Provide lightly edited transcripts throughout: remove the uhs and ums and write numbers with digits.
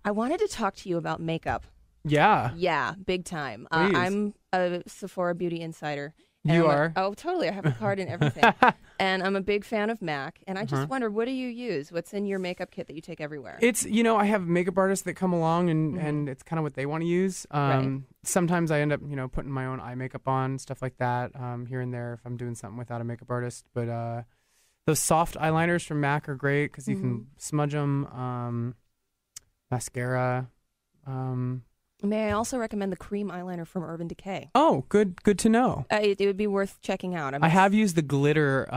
I wanted to talk to you about makeup. Yeah. Yeah, big time. Please. I'm a Sephora Beauty Insider. You are? Oh, totally. I have a card and everything. And I'm a big fan of MAC. And I just wonder, what do you use? What's in your makeup kit that you take everywhere? It's, I have makeup artists that come along and it's kind of what they want to use. Right. Sometimes I end up, putting my own eye makeup on, stuff like that, here and there if I'm doing something without a makeup artist. But those soft eyeliners from MAC are great because you can smudge them. Mascara. May I also recommend the cream eyeliner from Urban Decay? Oh, good to know. It would be worth checking out. I have used the glitter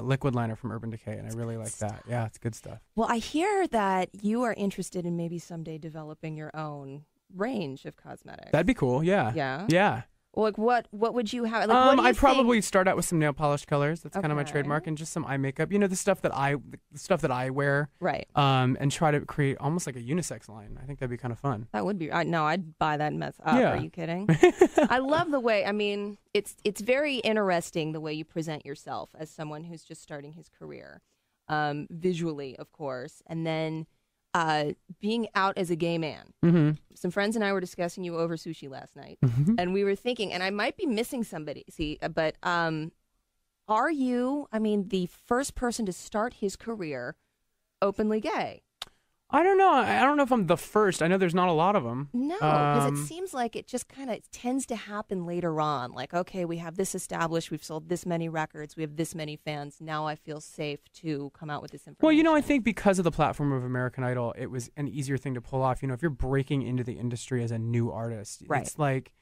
liquid liner from Urban Decay, and I really like that. Yeah, it's good stuff. Well, I hear that you are interested in maybe someday developing your own range of cosmetics. That'd be cool. Yeah. Yeah? Yeah. Well, like what would you have? Like, what do you I'd probably think? start out with some nail polish colors. That's kind of my Okay. trademark, and just some eye makeup. The stuff that I wear. Right. And try to create almost like a unisex line. I think that'd be kind of fun. That would be. No, I'd buy that mess up. Yeah. Are you kidding? I love the way. I mean, it's very interesting the way you present yourself as someone who's just starting his career, visually, of course, and then being out as a gay man. Mm-hmm. Some friends and I were discussing you over sushi last night, and we were thinking, and I might be missing somebody. But are you? I mean, the first person to start his career openly gay? I don't know. I don't know if I'm the first. I know there's not a lot of them. No, because it seems like it just kind of tends to happen later on. Like, okay, we have this established. We've sold this many records. We have this many fans. Now I feel safe to come out with this information. Well, I think because of the platform of American Idol, it was an easier thing to pull off. If you're breaking into the industry as a new artist, right. It's like,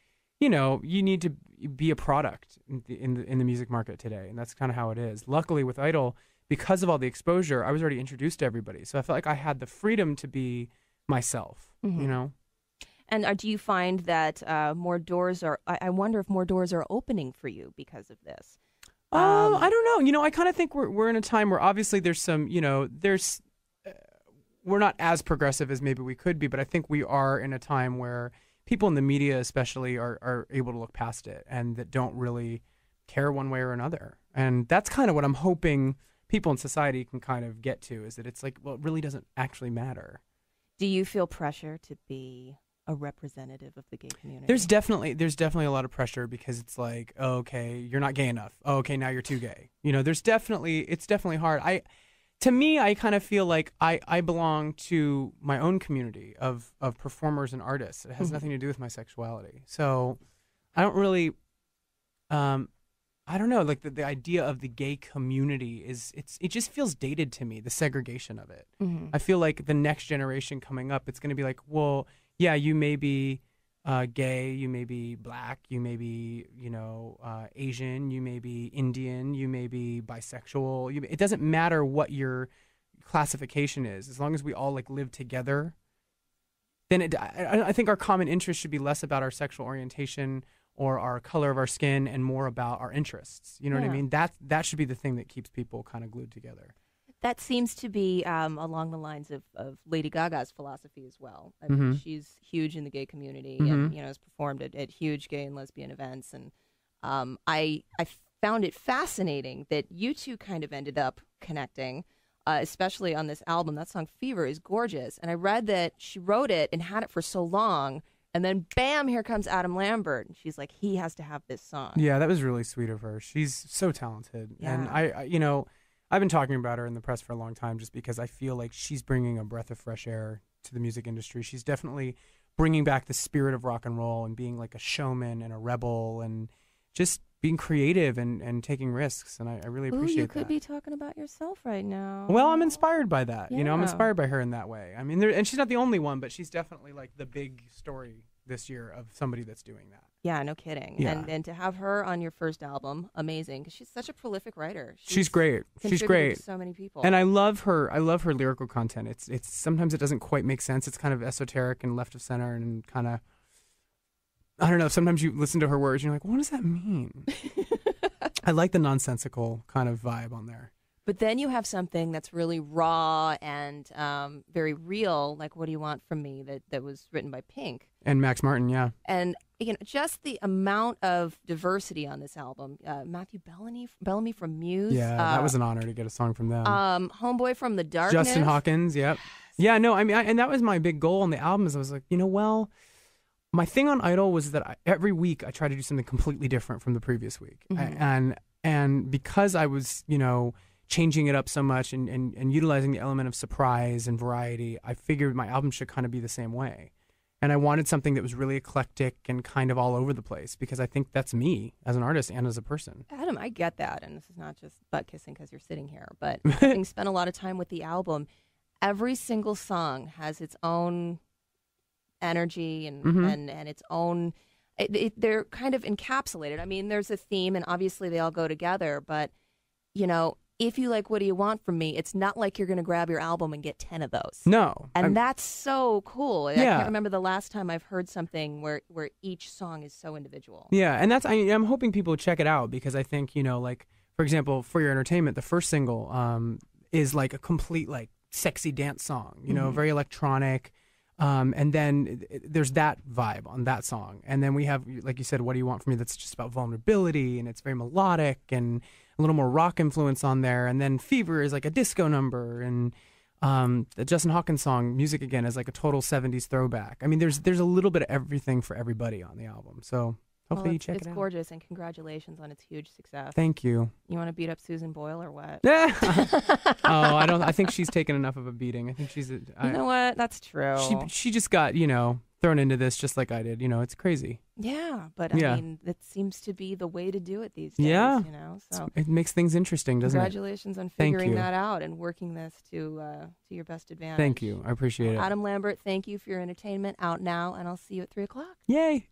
you need to be a product in the music market today, and that's kind of how it is. Luckily, with Idol, because of all the exposure, I was already introduced to everybody. So I felt like I had the freedom to be myself, And do you find that more doors are, I wonder if more doors are opening for you because of this? I don't know. I kind of think we're in a time where obviously there's some, we're not as progressive as maybe we could be, but I think we are in a time where people in the media especially are able to look past it and that don't really care one way or another. And that's kind of what I'm hoping people in society can kind of get to, is that it's like, well, it really doesn't actually matter. Do you feel pressure to be a representative of the gay community? There's definitely a lot of pressure because it's like, oh, okay, you're not gay enough. Oh, okay, now you're too gay. It's definitely hard. To me, I kind of feel like I belong to my own community of performers and artists. It has nothing to do with my sexuality. So I don't really, I don't know, like the idea of the gay community it just feels dated to me, the segregation of it. I feel like the next generation coming up, it's going to be like, well, yeah, you may be gay, you may be black, you may be, Asian, you may be Indian, you may be bisexual. It doesn't matter what your classification is, as long as we all live together. Then I think our common interest should be less about our sexual orientation or our color of our skin and more about our interests. You know what I mean? That should be the thing that keeps people kind of glued together. That seems to be along the lines of Lady Gaga's philosophy as well. I mean, she's huge in the gay community and has performed at huge gay and lesbian events. And I found it fascinating that you two kind of ended up connecting, especially on this album. That song Fever is gorgeous. And I read that she wrote it and had it for so long. And then, bam, here comes Adam Lambert. And she's like, he has to have this song. Yeah, that was really sweet of her. She's so talented. Yeah. And I've been talking about her in the press for a long time just because I feel like she's bringing a breath of fresh air to the music industry. She's definitely bringing back the spirit of rock and roll and being like a showman and a rebel and just being creative and taking risks. And I really appreciate that. You could be talking about yourself right now. Well, I'm inspired by that. Yeah. I'm inspired by her in that way. I mean, and she's not the only one, but she's definitely like the big story this year of somebody that's doing that. Yeah, no kidding. Yeah. And to have her on your first album, amazing, because she's such a prolific writer. She's great. She's great. To so many people. And I love her lyrical content. It's sometimes it doesn't quite make sense. It's kind of esoteric and left of center and kind of, I don't know, sometimes you listen to her words and you're like, what does that mean? I like the nonsensical kind of vibe on there. But then you have something that's really raw and very real, like What Do You Want From Me, that was written by Pink. And Max Martin, yeah. And just the amount of diversity on this album. Matthew Bellamy from Muse. Yeah, that was an honor to get a song from them. Homeboy from The Darkness. Justin Hawkins, yep. Yeah, no, I mean, and that was my big goal on the album. Is I was like, well, my thing on Idol was that every week I try to do something completely different from the previous week, and because I was, changing it up so much and utilizing the element of surprise and variety, I figured my album should kind of be the same way. And I wanted something that was really eclectic and kind of all over the place, because I think that's me as an artist and as a person. Adam, I get that. And this is not just butt kissing because you're sitting here, but having spent a lot of time with the album, every single song has its own energy and its own, they're kind of encapsulated. I mean, there's a theme and obviously they all go together, but, if you like What Do You Want From Me, it's not like you're going to grab your album and get 10 of those. No. And that's so cool. Yeah. I can't remember the last time I've heard something where each song is so individual. Yeah, and I'm hoping people check it out, because I think, like, for example, For Your Entertainment, the first single is like a complete, like, sexy dance song, very electronic. And then there's that vibe on that song. And then we have, like you said, What Do You Want From Me? That's just about vulnerability, and it's very melodic and a little more rock influence on there. And then Fever is like a disco number, and the Justin Hawkins song, Music Again, is like a total 70s throwback. I mean, there's a little bit of everything for everybody on the album. So hopefully you check it out. It's gorgeous, and congratulations on its huge success. Thank you. You want to beat up Susan Boyle or what? I think she's taken enough of a beating. I think she's you know what? That's true. She just got, thrown into this just like I did. It's crazy. Yeah, but I mean, that seems to be the way to do it these days. Yeah. So it makes things interesting, doesn't it? Congratulations on figuring that out and working this to your best advantage. Thank you. I appreciate it. Adam Lambert, thank you for your entertainment. Out now, and I'll see you at 3:00. Yay.